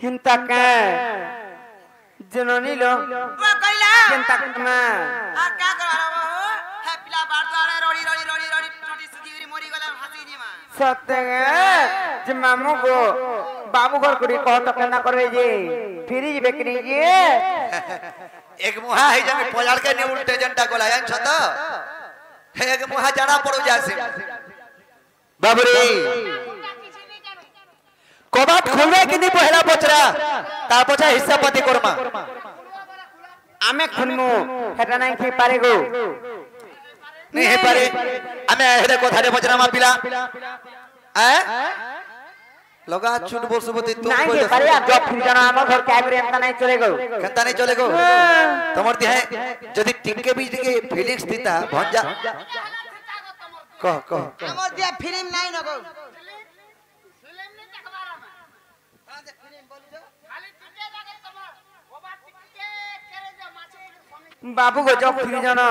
हिंता का जननी लो वो कइला हिंता कमा आ क्या करवा रहा हो है पिला बार द्वारे रोड़ी रोड़ी रोड़ी रोड़ी रोटी सुधीरी मोरी गला हंसी नी मां सत्य जे मामू को बाबू घर कुड़ी कह तो केना करबे जे फ्रिज बेकरी जे एक मुहा है जने पोजाड़ के ने उल्टे जंटा गोला यान छ तो एक मुहा जाना पड़ो जासे बाबरे कोबाट खोलवे कि नहीं पहला पचरा ता पछा हिस्सा पति करमा आमे खुनमु हेटा नहीं खी पारे गो नहीं हे पारे आमे हेरे कोठा रे पचरा मा पिला लगा छुट बोलसबती तुम नहीं कोई के पारे अब जब फिर जाना हमर घर के एंता नहीं चले गो केता नहीं चले गो तमर दी है जदी टिके बीच के फीलिंग्स दिता भंजा कह हमर दिया फिल्म नहीं नको बाबू को जब फिर जाना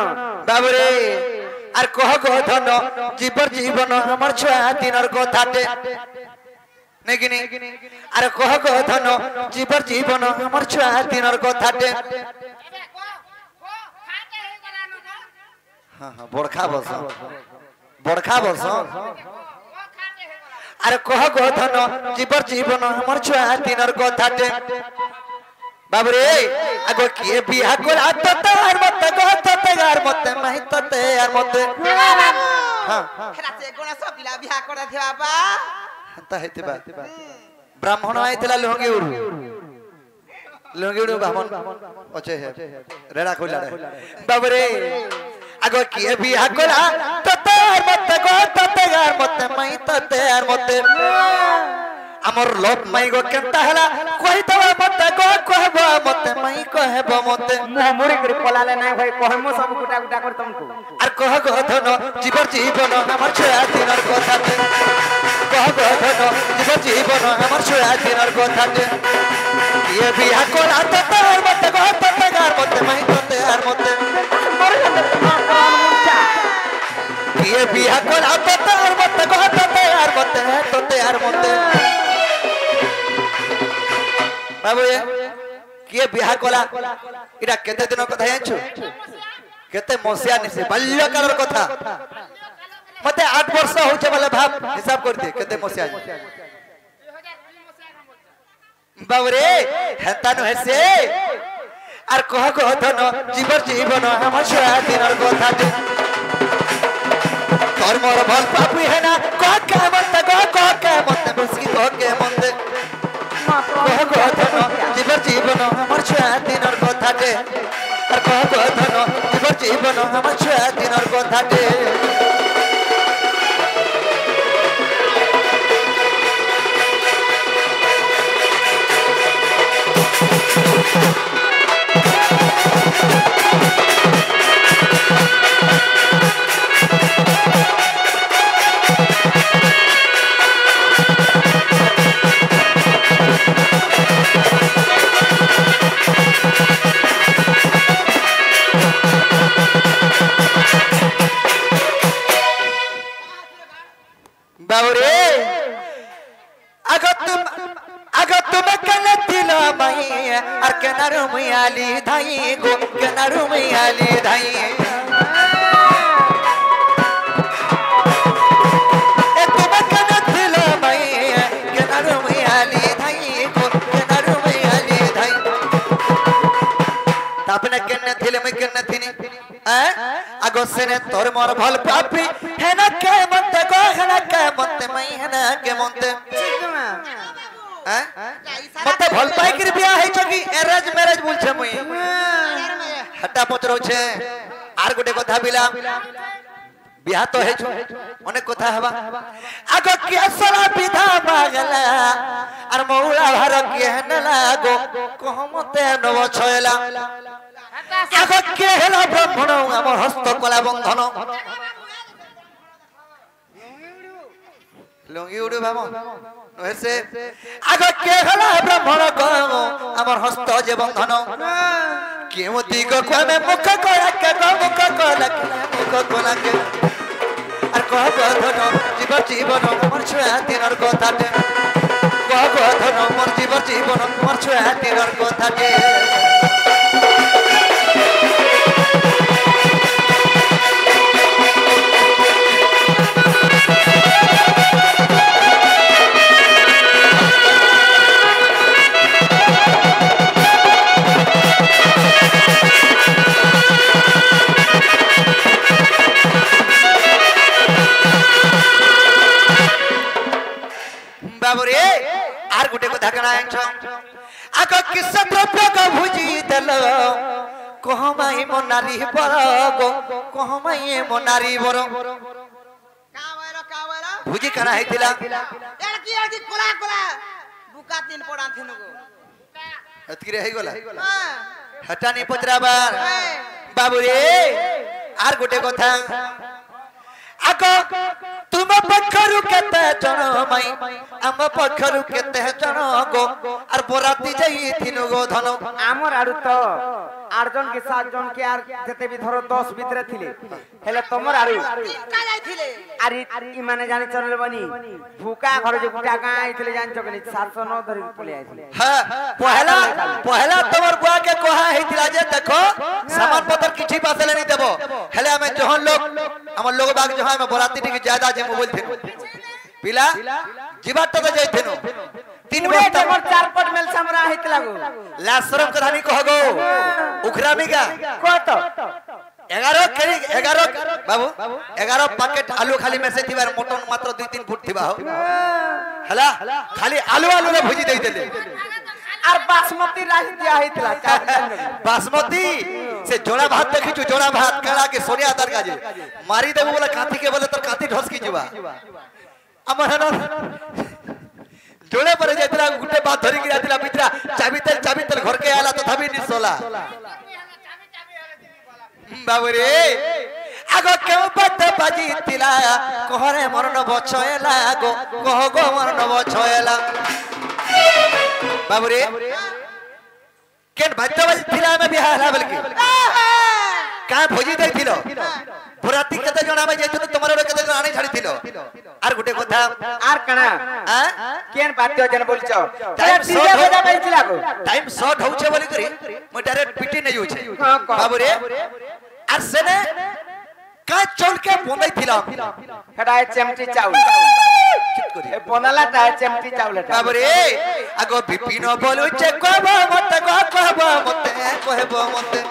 बाबरे आर कह धन जीवन हमर छुआ दिनर कथाटे नेगिनी आर कह धन जीवन हमर छुआ दिनर कथाटे हां हां बड़खा बस आर कह धन जीवन हमर छुआ दिनर कथाटे बाबरे आगो किए बिया कोला तो तार मत गो तो तेगार मत नहीं तो ते यार मत हां हेरा से गुण सब पिला बिया कर दे बाबा हंता हेते बा ब्राह्मण आइतला लोंगी उडू ब्राह्मण ओचे है रेड़ा खोला बाबरे आगो किए बिया कोला तो तार मत गो तो तेगार मत नहीं तो ते यार मत हमर लोक मई गो केनता हला कोई तो मत गो कहबो मत मई कहबो मत मुंह मुड़ी कर पलाले नहीं भाई कहमु सब गुटा गुटा कर तुमको आर कह धन जीवन हमर छुआ दिनर कथाटे कह धन जीवन हमर छुआ दिनर कथाटे ये बिया कोला तो तार मत गो तो तेगार मत मई तो तेयार मत ये बिया कोला तो तार मत गो तो तेयार मत है तो तेयार मत बाबू ये किए बिहा कोला इरा केते दिन कथा जानछु केते मसिया निसे बाल्य कालर कथा मते 8 वर्ष होचे वाला भाब हिसाब कर दे केते मसिया बाबू रे हेता न हेसे आर कह धन जीवन हमर छुआ दिनर कथा तोर मोर भल पापी है ना कह के मत बसकी कह के मत कह धन जीवन हमर छुआ दिनर कथाटे आर कह धन जीवन हमर छुआ दिनर कथाटे बाबरे अगर तुम कने दिल मई आर केनारू मियाली धाई गो केनारू मियाली धाई ए तुम कने दिल मई केनारू मियाली धाई गो केनारू मियाली धाई तापने केने दिल में केने थिनी आगो सेने तोर मोर भल पापी है ना के मत गो है ना के मत मई है ना के मत मत भल पाई कर बिया है छकी अरेंज मैरिज बोल छे मई हटा पचरो छे आर गोटे कथा बिला बिया तो है छो अनेक कथा हवा आगो के सला विधा मागला आर मौला भर के न लागो कहमते नव छयला आगो के हेला ब्राह्मण हमर हस्त कला बंधन लुंगी उडू बाबा नसे आगो के हेला ब्राह्मण को हमर हस्त जे बंधन केमती को कोमे मुख कोला के मुख कोला के आर कह धन जीवन हमर छुआ दिनर कथाटे कह धन मोर জীবন তোমার ছুয়াটির কথাটে बाबुरे आर गुटे को धकना आइछ आक किस द्रव्य को भुजी देलो कहमाई मो नारी बर गो कहमाई मो नारी बर का वैरो भुजी कना हैतिला एड़ की कोला कोला बुका तीन पड़ा थिनु गो अतकी रे हैगोला हां हटानी पचराबार बाबुरे आर गुटे कथा आक तुम पखरु केते जण माई आम पखरु केते जण गो आर बोराती जाई थिनु गो धन आमर आड़ू तो 8 जन के 7 जन के आर जते भी धरो 10 भीतर थिले हेले तमर आड़ू का जाइथिले अरे ई माने जानि चलले बनी भूका घर जे गुटा गां आइथिले जानि चकनी 709 धरि पले आइथिले हां पहला तमर बुआ के कोहा हैतिला जे देखो सामान पत्र किछि पासले नहीं देबो हेले हमें जहन लोग हमर लोग बाग जहां में बोराती टिके ज्यादा जे मोबाइल थिनु पिला जीवाट तो जाई थिनु तीन पूरे बस्ता तमर 4 पट मेल समरा हैतिला गो लाशरम कहानी कहगो उखरामिगा को तो 11 बाबू 11 पैकेट आलू खाली में से थिबार मटन मात्र 2-3 फुट थिबा हो हला खाली आलू रे भुजी देई देले आर बासमती राही दिया हैतिला बासमती से जोड़ा भात देखिछु जोड़ा भात कड़ा के सोनिया दर का जे मारी देबो बोला काठी के बोले तर काठी ढसकी जीवा हमर जोड़े पर जाइतला गुटे बात धरि के जाइतला मित्रा चाबी तेल घर के आला तो धबी निसोला बाबरे आगो केउ पत बाजी तिला कहरे मरण बछयला गो कह गो मरण बछयला बाबरे केन भात्य बाजी तिला में बियाह हला बलकी का भोजी दे थिलो बुराती कते जणा में जैतनु तमरो कते जण आनी छाड़ी थिलो आर गुटे कथा आर कना आ केन बात्य जन बोलछो टाइम डीजे शॉर्ट बजा बैठिला गो टाइम शॉर्ट होउछे बोली करी म डायरेक्ट पिटी नै होउछे हां बाबूरे आर सेने का चौल के बोंदै थिला हेडा चमटी चाउल चित करी ए बनाला ता चमटी चाउल बाबूरे आगो विपिन बोलुछे कहबो मते कहबो मते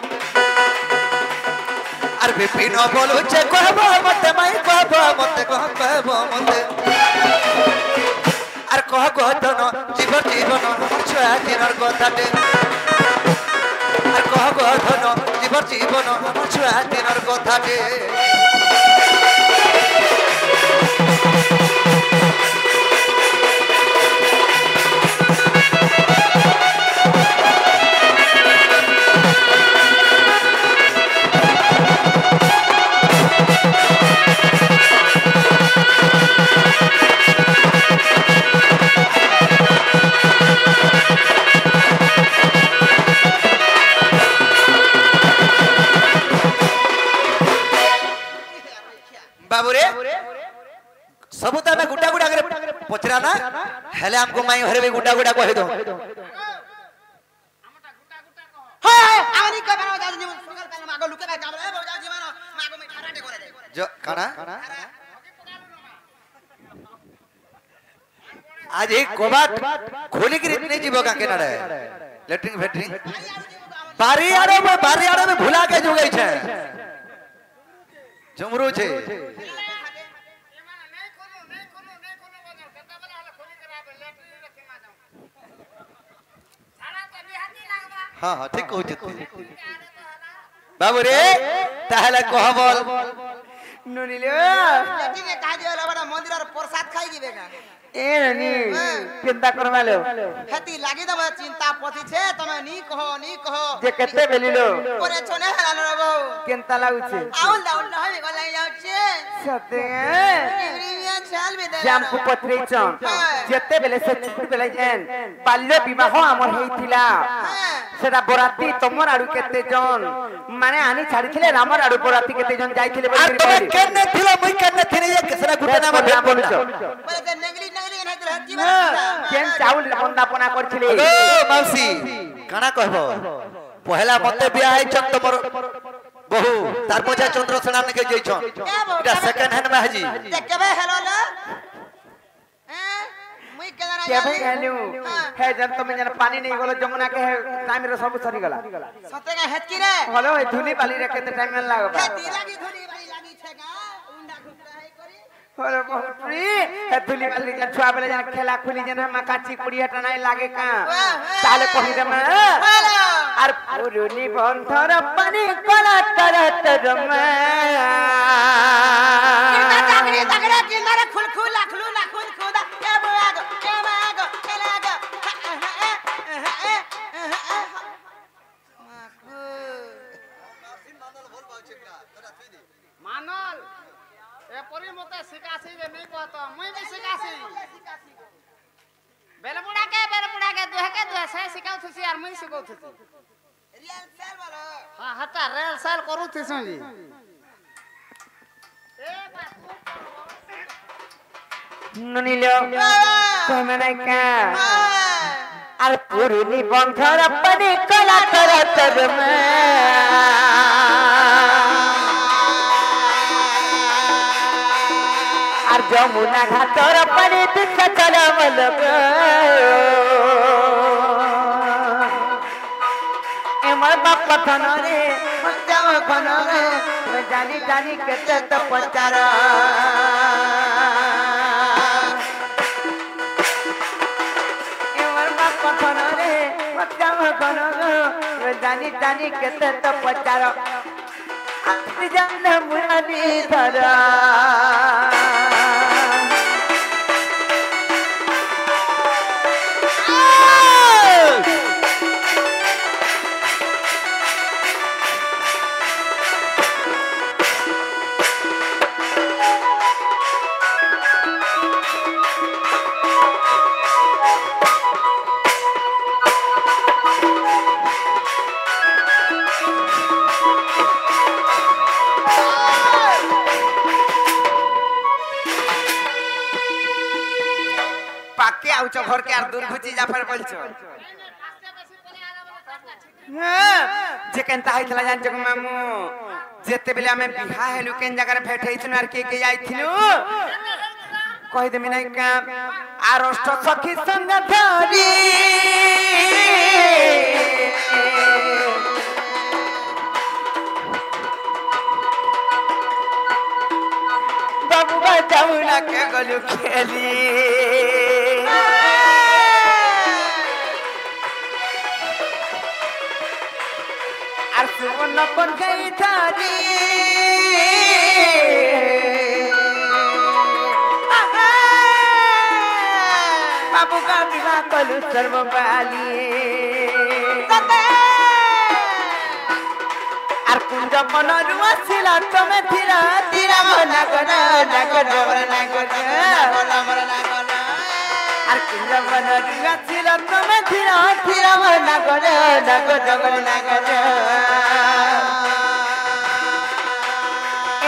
आर विपिन बोलुछे कहबो मते माई कहबो मते कहबो मते आर कह गधन जीवन छुआ दिनर कथाटे आर कह गधन जीवन छुआ दिनर कथाटे बाबूरे सबु त में गुड्डा करे पचरा ना हेले हमको माई घरे भी गुड्डा कहि दो हाय आनी का बना जा जीवन सगल पहले मागो लुके बा काम रे बजा जीवन मागो में ठाराटे करे दे जो काना आज एक कोबाट खोली के इतने जीवो का केना रे लेटरिंग फैक्ट्री बारी आड़े में भुला के जो गई छे जमरू छे हां हां ठीक कहू जते बाबू रे ताहले कहबल नुनिले लेकिन के काजे वाला बड़ा मंदिर और प्रसाद खाई जीवे का ए नी चिंता करवालो हेती लागी दम चिंता पथि छे तमे नी कहो जे केते बेलिलो ओरे छोने हलानो रबो केनता लागुछे आउल दाउल न हमे गलाई जाउ छे सते प्रीमिया चाल बे दे जाम को पत्रे चन जेते बेले से छुट बेले जेन बाल्य विवाह हमर हेइथिला सेटा बराती तमर आडू केते जन माने आनी छाड़िथिले रामर आडू बराती केते जन जाइथिले आ तमे केने थिलो मुई केने थिने ये केसरा गुटे नाम भेट बोलछ बोले नंगली नंगली কেন চাউল বন্দাপনা করছিলে ओ मौसी काना कहबो पहला मते बिया है चंद तमर बहु तार पछा चंद्रसेना ने के जइछन एटा सेकंड हैंड में हाजी केबे हेलो ल मुई केना केबे हेलु हे जब तुम जन पानी नहीं गलो जमुना के टाइम रे सब सरी गला सते का हेतकी रे हलो धुली बाली रे केते टाइम में लागबा हेती लागी धुली बाली लागी छेगा उंडा घुसरा है करी हलो बापरी हे धुली बाली जन छुआ बेले जन खेला खुली जन हम काची कुड़ी हटा नहीं लागे का ताले कहि दे मैं हेलो আর পুরুনি বন্ধর পানি কলা তরত রমা तागड़े तागड़े किनारे खुल खुल लाखलू लाखुल खुदा के बागो केलागो मानल ए परी मते सिकासी जे नहीं कहत मुई भी सिकासी बेलमुड़ा के दुहे से सिकाउ थसी यार मुई सिकाउ थसी रियल सेल वाला हां हटा रेल सेल करू थसी जी ए बात নুনিলো কমনে কা আর পুরুনি বন্ধর পানি কলা তরত রমা আর যমুনা ঘাটর পানি দিছে চলমলগ এমর বাপ কথন রে যাও ঘন রে জানি জানি কেতে তো পচার এমর বাপ কথন রে যাও ঘন রে জানি জানি কেতে তো পচার জান মুরানি ধরা पाके आउछ घर के आर दूर घुची जाफर बोलछो जे केनता हैतला जान जग मामू जेते बेले हमें बिहा हेलु केन जगह रे भेट हैथनु आर के आइथिलु कहि देमी नै का आरष्ट सखी संग धरी बाबू जाऊला के गलु खेली আর সুবর্ণ পন গই ধারি বাবু কা বিবাহ কলু সর্ববালি আর কুঞ্জ মনরু আসিলা তুমি ধীরা ধীরা মনা গন নগর নগর আর কুঞ্জ মনরু আসিলা তুমি ধীরা ধীরা মনা গন নগর নগর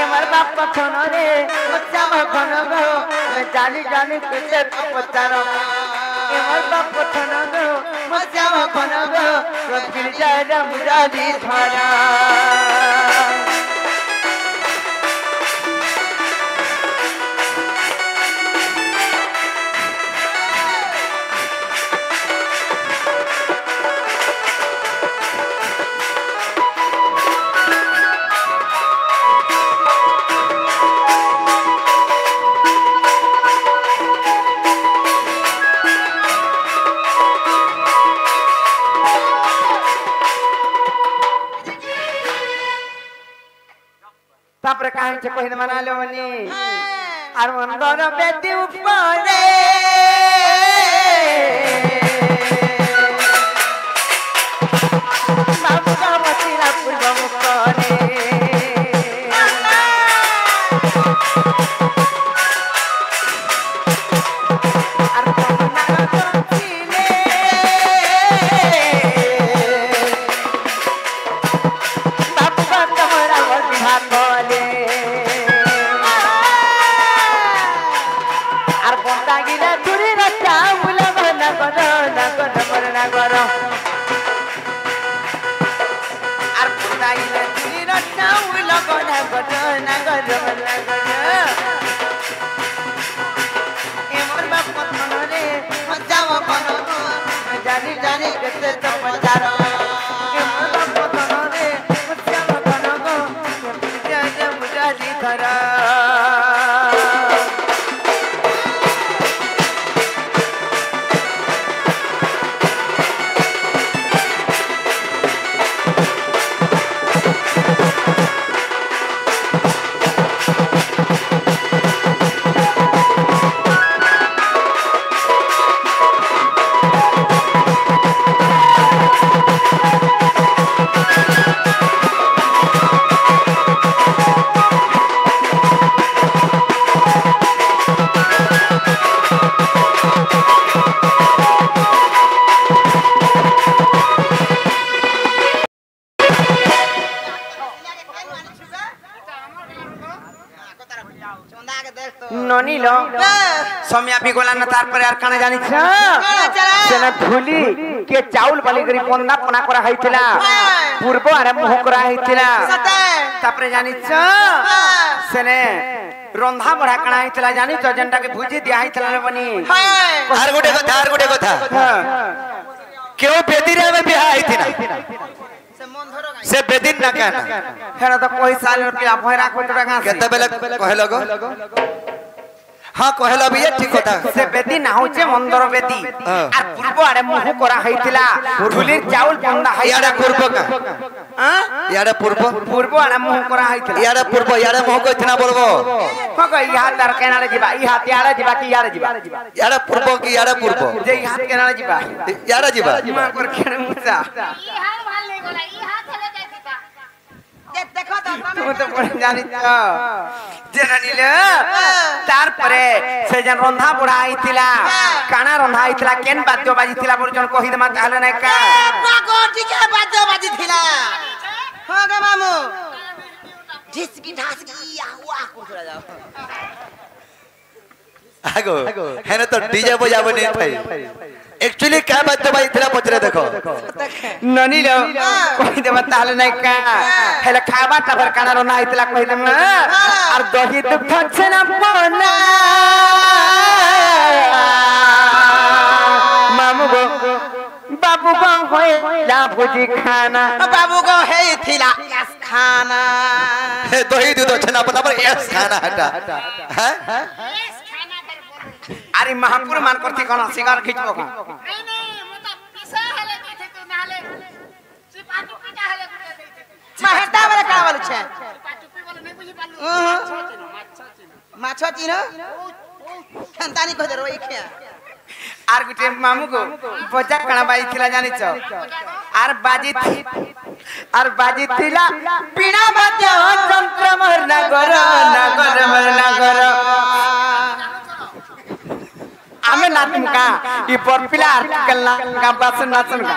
এমর বাপ কথন রে মচাম ঘন গো জানি জানি কেতে পচার এমর বাপ কথন গো মচাম ঘন গো রফিল যায় না মুরাদি ধরা तापर काहे से कहिन मना लोनी আর মন্দর বেদি উপরে বাবুকা মতিরা পূর্ব মুখরে আর তোমার চলে বাবুকা তোমরা বন্ধা বলে আর বন্ধা নাগর নাগর নাগর এমন বাপ মনরে যাও কোন জানি জানি কেতে তপচার এমন বাপ মনরে শ্যাম কোন গো জয় মুরারি ধরা ননিল সময়া বিগলা না তারপরে আর কানে জানিছ সেনা ধুলি কে চাউল বালি করি বন্দা পনা করা হইছিলা পূর্ব আরে মোহ করা হইছিলা তারপরে জানিছ সেনে রন্ধা বড়া কানা হইছিলা জানিছ যেনটাকে ভুজি দিয়া হইছিলা বনি আর গোটে কথা কেউ বেদিরে আমি বিয়া হইছিনা से बेदिन ना कहना হেরা তো কই সাল পিলা ভয়রা কত টাকা केते बेले कहलो गो हां कहलो भी ये ठीक কথা সে বেদি না হচ্ছে মন্দর বেদি আর পূর্ব আরে মোহ করা হইছিলা ধুলির চাউল বন্দা ইয়ারে পূর্ব কা হ্যাঁ ইয়ারে পূর্ব পূর্ব আরে মোহ করা হইছিলা ইয়ারে পূর্ব ইয়ারে মোহ কইছিনা বলবো হক ইহা তার কেনারে যাবা ইহাতিয়ারে যাবা কি ইয়ারে যাবা ইয়ারে পূর্ব কি ইয়ারে পূর্ব যে ইহা কেনারে যাবা ইয়ারে যাবা মা কর কেনে মুসা ই হাল ভাল নেই গলা ই হাত হেলে যাইতা দেখো তো তুমি তো পড়ে জানিছ জেনা নিলে তারপরে সে যেন রন্ধা বড়া আইছিলা কানা রন্ধা আইছিলা কেন বাদ্য বাজিছিলা বলজন কহি দেমা তাহলে নাই কা পাগো টিকে বাদ্য বাজিছিলা হ্যাঁ গে মামু ঢিসকি ঢাসকি আহুয়া কুছরা যাও आगो है ना तो डीजे बजाबो नहीं भाई एक्चुअली क्या बात भाई तेरा पचरे देखो ननिल कहि देबा ताहले নাই কা হেলে খাবাটা ফের কানা রন্ধা আইছিলা কহি দেমা আর দহি দুধ খাচ্ছে না বনা মামু গো বাবু গো হইলা ভুজি খানা बाबू को है थिला खाना दही दूध अच्छा ना पता पर यस खाना हटा हैं এস খানা কর বল আরে মহাপুর মান করতে কোন সিগার খিচবো কা नहीं नहीं मतलब पिसा हेले देते तो नाले चिपाटू पिटा हेले गुड़े देते महता वाला का बोल छे चिपाटू पी बोले नहीं बुझी पालू माछो चिनो खंतानी को दे रोई खिया আর গুটে মামু গো বজা কানা বাজিছিলা জানিছ আর বাজিছিলা বিনা বাদ্য যন্ত্র মর নগর নগর মর নগর আমি নাচুম কা ই পরপিলা আর্টিকেল না কা বাসন নাচুম কা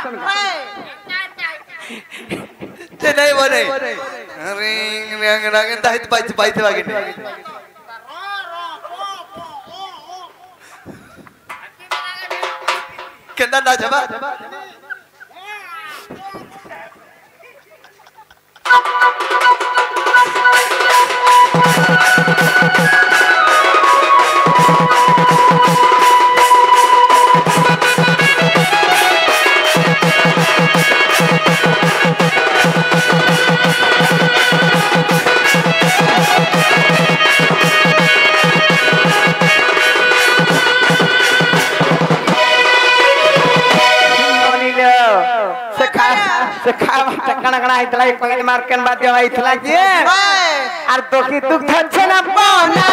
ते नहीं बोले रिंग रिंग रंग दाहित बाइते वागे केना ना जबा से खावा कणा कणा आइतला कोई मार्केन बाद्य आइतला जे আর দকি দুঃখ থাকছে না বনা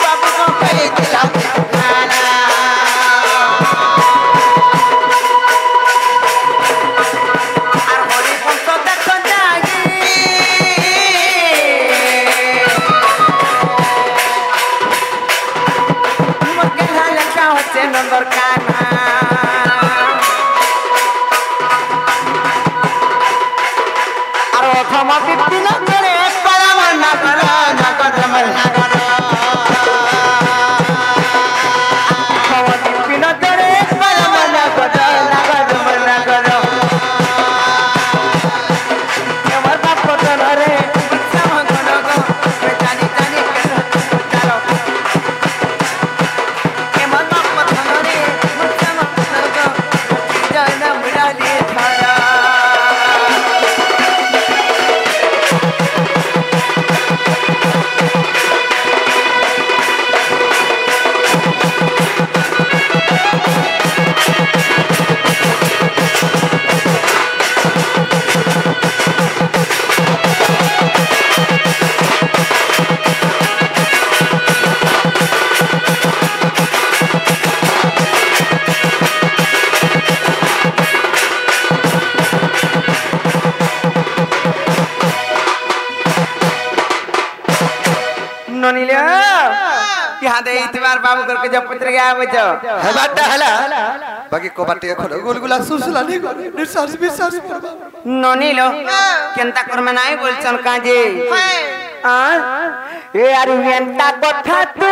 বাবু কো কই দিলাম খানা আর হরি পন্ত দেখো জাগি মগে হালে কা হচ্ছে নন্দর কানা ক্ষমা বিপিন করে পরম নগর নগর নগর ক্ষমা বিপিন করে পরম নগর নগর নগর दे इतबार बाबू करके जब पुत्र गया बचो है बात हला बाकी को बाटे खोलो गुलगुला सुसुला नहीं करे निश्वास विश्वास परबा नोनी लो केनता कर्म नाही बोलछन काजे आ ए आर एंता कथा तू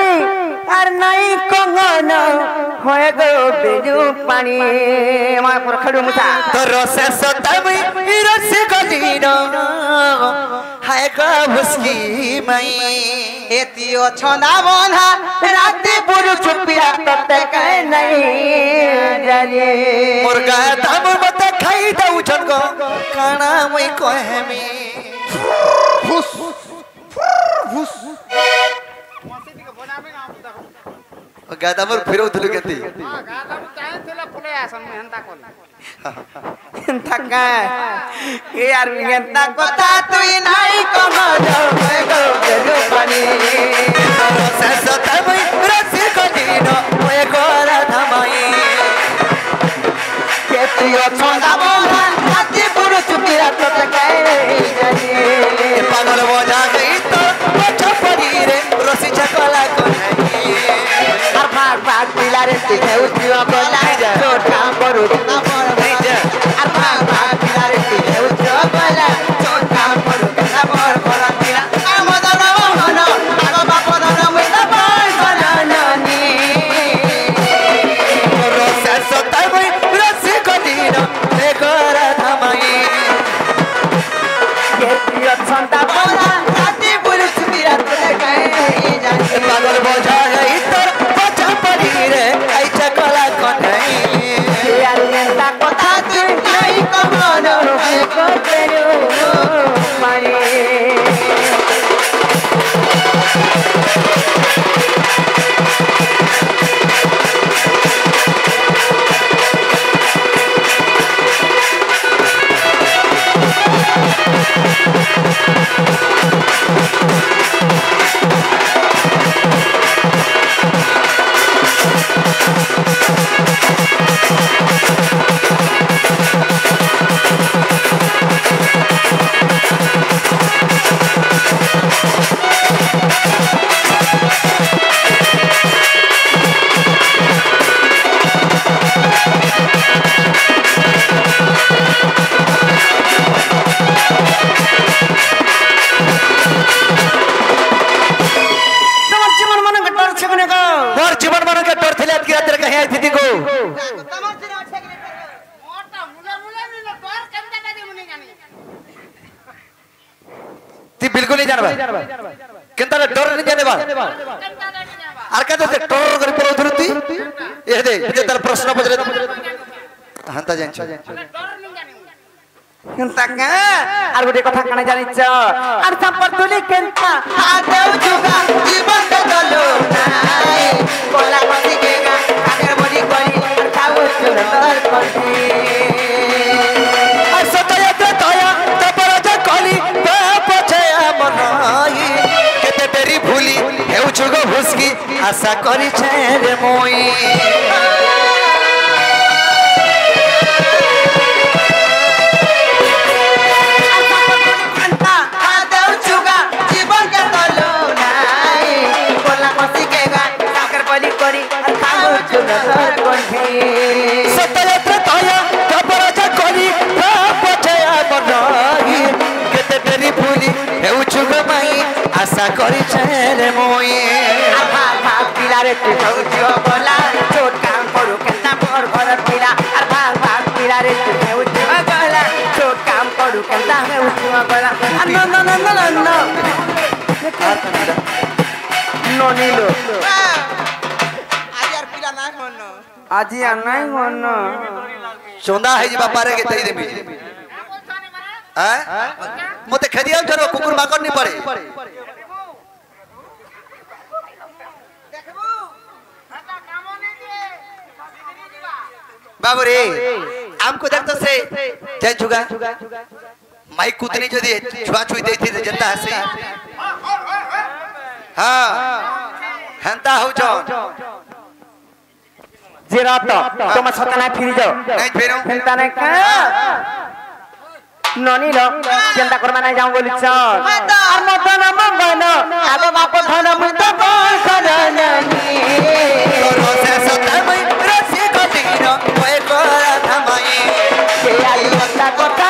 आर नाही कंगन होय गो बेजू पानी मा पर खडू मुसा तो रसे सतम रसे गलीनो हाय का भुसकी मई एतियो छंदा बंधा राती पुरु चुपिया तते कह नहीं जाने मुर्गा दाम मत खाई दउ छनको काना मई कहे में मसी दिके बनाबे ना देखो गादामर फिरो थलु केती हां गादा में चाहे थेला फुले आसन में हंता कोन एंता का ए आर एंता कथा तू नाही कंगन होय गो बेजू पानी रसे सतम रसे गलीनो ओए गोरा धमाई केतियो छंदा बंधा राती पुरु चुपिया तते कह नहीं जाने पागल बोझा गई तो बच्चा परी रे रसी चकला को नहीं আর ভাগ ভাগ পিলারে দিকে উঠিও গলা চোট কাম করু না বড় হই যা আর ভাগ ভাগ পিলারে দিকে উঠিও গলা চোট কাম করু না বড় বড় পিলা আর মদন মোহন আগো বাপন মুই না বই বনানি रसे सतम रसे गलीनो ओए गोरा धमाई কেতিও ছন্দা বলা রাতি পুরুষ বিরাত দেখাই জানি पागल बोझा गई तो बच्चा परी रे आई चकला को नहीं আর এন্তা কথা তুই নাই কমন হয়ে গেলো মানে তোমার জীবন মনে ডর ছে কোনে গো मोर जीवन मन के डर थले की रात कहीं आई थी को तमर से अच्छे के मोटा मुला मुला नी ना तोर केनता दादी मुनी जानी ती बिल्कुल नहीं जानबा केनता डर नहीं जानेबा केनता दादी जाबा आर का ते टोर कर पर उधरती ए दे जे तार प्रश्न पजरे हंता जान डर नहीं जानी কেনতা কা আর গোটে কথা কানে জানিছ আর সম্পর তুলি কেনতা আদেও জুগা জীবন গলো নাই কোলা মতি গেগা কাগের বডি করি আর খাও সুন্দর করতে আর সতয়তে দয়া তপর যে কলি পছে মনাই কেতে তেরি ভুলি হেউ চুগ হুসকি আশা করিছে রে মই আদেও জুগা জীবন গলো নাই কোলা মতি গেগা কাগের বডি করি আর খাও সুন্দর করতে সতয়তে দয়া তপর যে কলি পছে মনাই কেতে তেরি ভুলি হেউ চুগ মাই আশা করিছে রে মই আর ভাগ ভাগ পিলারে তুই উঠিও গলা চোট কাম করু কেনতা বড় বড় পিলা আর ভাগ ভাগ পিলারে তুই উঠিও গলা চোট কাম করু কেনতা উঠিও গলা আর ন ন ন ন ন ননিলো आज यार पिला ना कोन আজি আর নাই মন चोंदा है जी बापा रे के तई देबी बोलछाने माने हैं मते खदिया जरो कुकुर माकर नहीं पड़े देखबू हटा कामो नहीं दिए दीदी दिबा बाबू रे हमको देखतो से जय जुगा माई कुतनी जदी छुआ छुई देती थे जनता हसी हां हंता हो जो যে রাত তোমার সাথে না ফিরে যাও नहीं फेरो ফেলতা না কা ननी लो चिंता करमा नहीं जाऊं बोली चल और मदन मंगन आगो बाप धन मुत करननी तोरो से सतमई रसी को तीर ओए कोरा थमाई के आई लता कथा